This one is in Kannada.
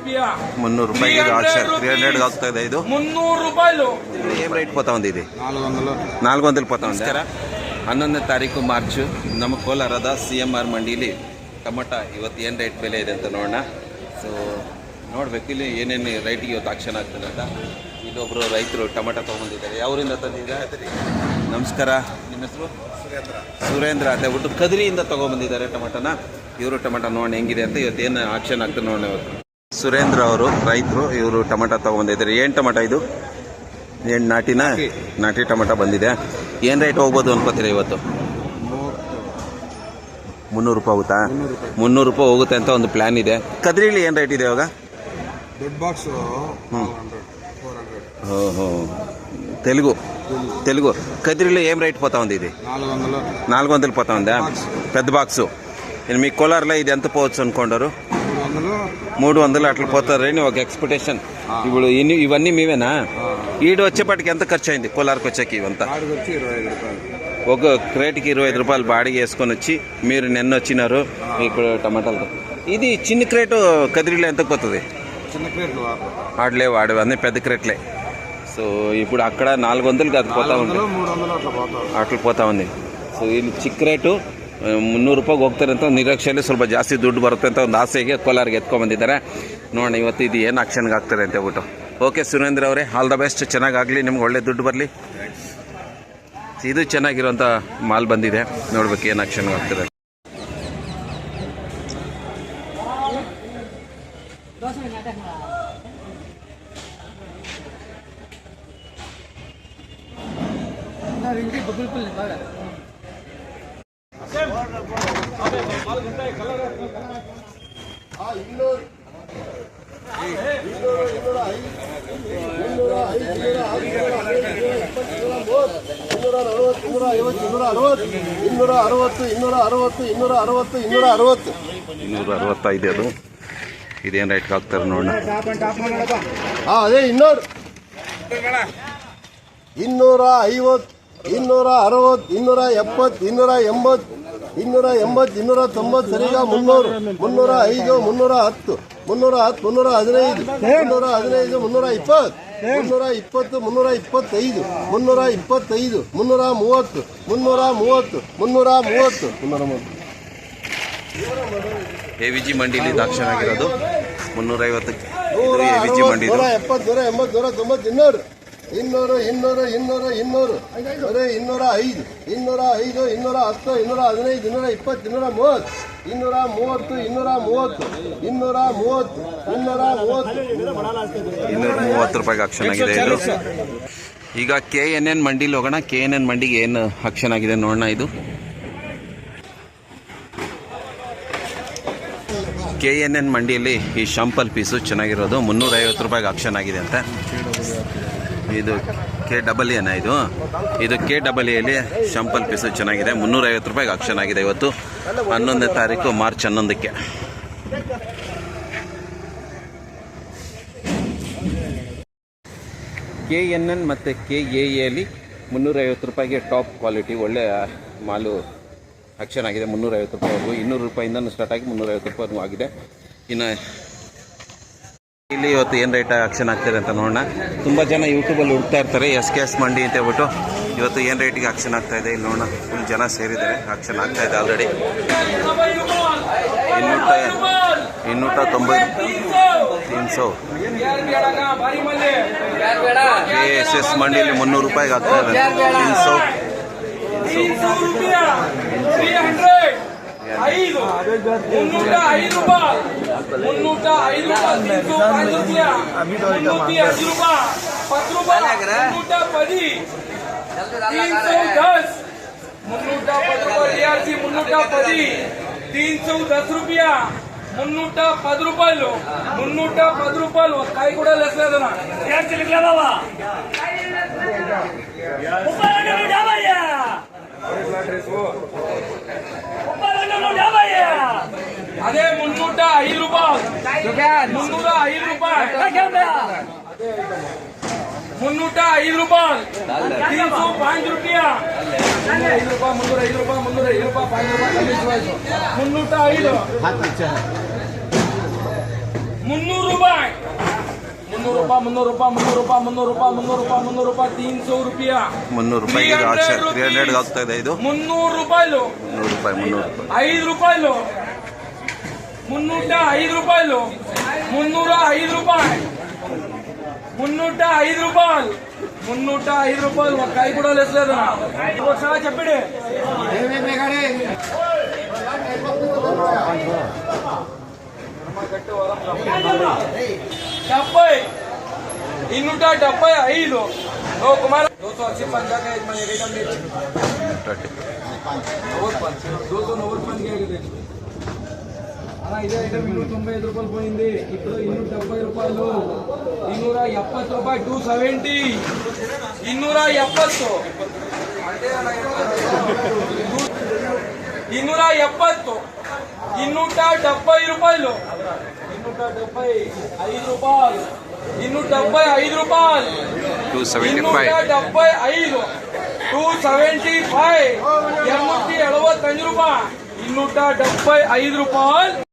300 ರೂಪಾಯಿಗೆ ಇದು ಆಕ್ಷನ್ 300 ಆಗ್ತಾ ಇದೆ. ಇದು 300 ರೂಪಾಯಿలు. ఏం రేట్ పోతా ఉంది ఇది? 400 పోతా ఉంది. 11ನೇ ತಾರೀಕು ಮಾರ್ಚ್ ನಮ್ಮ ಕೋಲಾರದ CMR ಮಂಡಿಲಿ ಟೊಮೊಟೊ ಇವತ್ತು ಏನು ರೇಟ್ ಬೆಲೆ ಇದೆ ಅಂತ ನೋಡೋಣ. ಸೊ ನೋಡ್ಬೇಕು ಇಲ್ಲಿ ಏನೇನು ರೈಟಿಗೆ ಇವತ್ತು ಆಕ್ಷನ್ ಆಗ್ತದೆ ಅಂತ. ಇಲ್ಲೊಬ್ಬರು ರೈತರು ಟೊಮೊಟೊ ತೊಗೊಂಡಿದ್ದಾರೆ. ಯಾವೂರಿಂದ ತಂದಿದ್ದಾರೆ? ನಮಸ್ಕಾರ, ನಿಮ್ಮ ಹೆಸರು? ಸುರೇಂದ್ರ ಅಂತ ಹೇಳ್ಬಿಟ್ಟು ಕದ್ರಿಯಿಂದ ತೊಗೊಂಬಂದಿದ್ದಾರೆ ಟೊಮೊಟೊನ. ಇವರು ಟೊಮೊಟೊ ನೋಡೋಣ ಹೆಂಗಿದೆ ಅಂತ ಇವತ್ತು ಏನು ಆಕ್ಷನ್ ಆಗ್ತದೆ ನೋಡೋಣ. ಇವತ್ತು ಸುರೇಂದ್ರ ಅವರು ರೈತರು, ಇವರು ಟೊಮೊಟೊ ತೊಗೊಂಬಂದಿದ್ದಾರೆ. ಏನು ಟೊಮೊಟೊ ಇದು? ಏನು ನಾಟಿ ಟೊಮೊಟೊ ಬಂದಿದೆ. ಏನು ರೇಟ್ ಹೋಗ್ಬೋದು ಅನ್ಕೋತೀರಾ ಇವತ್ತು? 300 ರೂಪಾಯಿ ಹೋಗುತ್ತಾ? 300 ರೂಪಾಯಿ ಹೋಗುತ್ತೆ ಅಂತ ಒಂದು ಪ್ಲ್ಯಾನ್ ಇದೆ. ಕದ್ರಿಲಿ ಏನು ರೇಟ್ ಇದೆ ಇವಾಗ? ದೊಡ್ಡ ಬಾಕ್ಸ್ తెలుగు కదిరిలో ఏం రేట్ పోతా ఉంది? ఇది 400 పోతా ఉందా పెద్ద బాక్సు? మీ కోలార్లో ఇది ఎంత పోవచ్చు అనుకుంటారు? 300 అట్లా పోతారని ఒక ఎక్స్పెక్టేషన్. ఇప్పుడు ఇవన్నీ మీవేనా? ఈడు వచ్చేపటికి ఎంత ఖర్చు అయింది కోలార్కి వచ్చాక? ఇవంతా ఒక క్రేట్కి 25 రూపాయలు బాడిగ వేసుకొని వచ్చి మీరు నిన్న వచ్చినారు ఇప్పుడు టమాటాలతో. ఇది చిన్న క్రేటు కదిరిలో ఎంతకు పోతుంది? ఆడలేవు, అన్నీ పెద్ద క్రేట్లే. సో ఇప్పుడు అక్కడ 400 అది పోతా ఉంది, ಅಟ್ಲು పోತಾ ఉంది. ಸೊ ಇಲ್ಲಿ ಚಿಕ್ಕ ರೇಟು 300 ರೂಪಾಯಿಗೆ ಹೋಗ್ತಾರೆ ಅಂತ ನಿರೀಕ್ಷೆಯಲ್ಲಿ ಸ್ವಲ್ಪ ಜಾಸ್ತಿ ದುಡ್ಡು ಬರುತ್ತೆ ಅಂತ ಒಂದು ಆಸೆಗೆ ಕೋಲಾರಿಗೆ ಎತ್ಕೊಂಡ್ಬಂದಿದ್ದಾರೆ. ನೋಡೋಣ ಇವತ್ತು ಇದು ಏನು ಆಕ್ಷನ್ಗೆ ಆಗ್ತಾರೆ ಅಂತ ಹೇಳ್ಬಿಟ್ಟು. ಓಕೆ ಸುರೇಂದ್ರ ಅವರೇ, ಆಲ್ ದ ಬೆಸ್ಟ್, ಚೆನ್ನಾಗಾಗಲಿ, ನಿಮ್ಗೆ ಒಳ್ಳೆ ದುಡ್ಡು ಬರಲಿ. ಇದು ಚೆನ್ನಾಗಿರೋಂಥ ಮಾಲ್ ಬಂದಿದೆ, ನೋಡ್ಬೇಕು ಏನು ಆಕ್ಷನ್ಗೆ ಆಗ್ತದೆ. ಇನ್ನೂರ ಅದು ಇದೇನು ರೇಟ್ಗೆ ಹಾಕ್ತಾರೆ ನೋಡೋಣ. ಅದೇ 200, 250, 260, 270, 280, 280, 290, ಸರಿಗ 300, 305, 310, 310, 315, 315, 320, 320, 325, 325, 330, 330, 330, 330. AVG ಮಂಡಿಲಿ ಆಕ್ಷನ್ ಆಗಿರೋದು 350. AVG ಮಂಡಿ 170, 180, 190, 200, 200, 200, 200, 200, ಅದೇ 205, 205, 210, 215, 220, 230, 230, 230 ರೂಪಾಯಿಗೆ ಆಕ್ಷನ್ ಆಗಿದೆ ಇದು. ಈಗ KNN ಮಂಡಿಲಿ ಹೋಗೋಣ. KNN ಮಂಡಿಗೆ ಏನು ಆಕ್ಷನ್ ಆಗಿದೆ ನೋಡೋಣ. ಇದು KNN ಮಂಡಿಯಲ್ಲಿ ಈ ಶಾಂಪಲ್ ಪೀಸು ಚೆನ್ನಾಗಿರೋದು 350 ರೂಪಾಯಿಗೆ ಆಕ್ಷನ್ ಆಗಿದೆ ಅಂತ. ಇದು KEEನ ಇದು KEEಯಲ್ಲಿ ಶಾಂಪಲ್ ಪೀಸು ಚೆನ್ನಾಗಿದೆ, 350 ರೂಪಾಯಿಗೆ ಆಕ್ಷನ್ ಆಗಿದೆ ಇವತ್ತು 11ನೇ ತಾರೀಕು ಮಾರ್ಚ್ 11ಕ್ಕೆ. KNN ಮತ್ತು KAAಲಿ 350 ರೂಪಾಯಿಗೆ ಟಾಪ್ ಕ್ವಾಲಿಟಿ ಒಳ್ಳೆ ಮಾಲು ಆಕ್ಷನ್ ಆಗಿದೆ. 350 ರೂಪಾಯಿವರೆಗೂ, 200 ರೂಪಾಯಿಂದ ಸ್ಟಾರ್ಟ್ ಆಗಿ 350 ರೂಪಾಯಿವರೆಗೂ ಆಗಿದೆ. ಇನ್ನು ಇಲ್ಲಿ ಇವತ್ತು ಏನು ರೇಟ್ ಆಕ್ಷನ್ ಆಗ್ತದೆ ಅಂತ ನೋಡೋಣ. ತುಂಬ ಜನ ಯೂಟ್ಯೂಬಲ್ಲಿ ಹುಡ್ತಾ ಇರ್ತಾರೆ SKS ಮಂಡಿ ಅಂತ ಹೇಳ್ಬಿಟ್ಟು. ಇವತ್ತು ಏನು ರೇಟಿಗೆ ಆಕ್ಷನ್ ಆಗ್ತಾ ಇದೆ ಇಲ್ಲಿ ನೋಡೋಣ. ಫುಲ್ ಜನ ಸೇರಿದ್ದಾರೆ, ಆಕ್ಷನ್ ಆಗ್ತಾ ಇದೆ ಆಲ್ರೆಡಿ. 290, 300. KSS ಮಂಡಿಯಲ್ಲಿ 300 ರೂಪಾಯಿಗೆ ಆಗ್ತಾ ಇದೆ. 300, 310 రూపాయ, 310 రూపాయలు, 310 రూపాయలు. కాయ కూడా లేదన్నా అదే 305 రూపాయలు, 305 రూపాయలు, 305 రూపాయలు, 305 రూపాయ, 305 రూపాయలు, 305 రూపాయలు, 5 రూపాయలు, 305, 300 ರೂಪಾಯಿ 300 ರೂಪಾಯಿ 300 ರೂಪಾಯಿ 300 ರೂಪಾಯಿ 300 ರೂಪಾಯಿ 300 ರೂಪಾಯಿ 300 ರೂಪಾಯಿ ಇದು ಆಕ್ಷನ್ 300 ಆಗ್ತಾ ಇದೆ ಇದು 300 ರೂಪಾಯಿಲು 300 ರೂಪಾಯಿ 5 ರೂಪಾಯಿಲು 305 ರೂಪಾಯಿಲು 305 ರೂಪಾಯಿ 305 రూపాయలు 305 రూపాయలు ఒక కాయ కూడా లేదు ఒకసారి చెప్పండి డెబ్బై 275 ఓ కుమార్ 280 जाके मैंने रिटर्न दे 295 ಆಗಿದೆ అలా ఇదే ఐటమ్ 295 రూపాయలు పోయింది ఇప్పుడు 270 రూపాయలు 270 రూపాయలు 270 270 అంటే అలా 270 270 రూపాయలు 275 రూపాయలు 275 రూపాయలు 275 275 275 రూపాయలు 275 రూపాయలు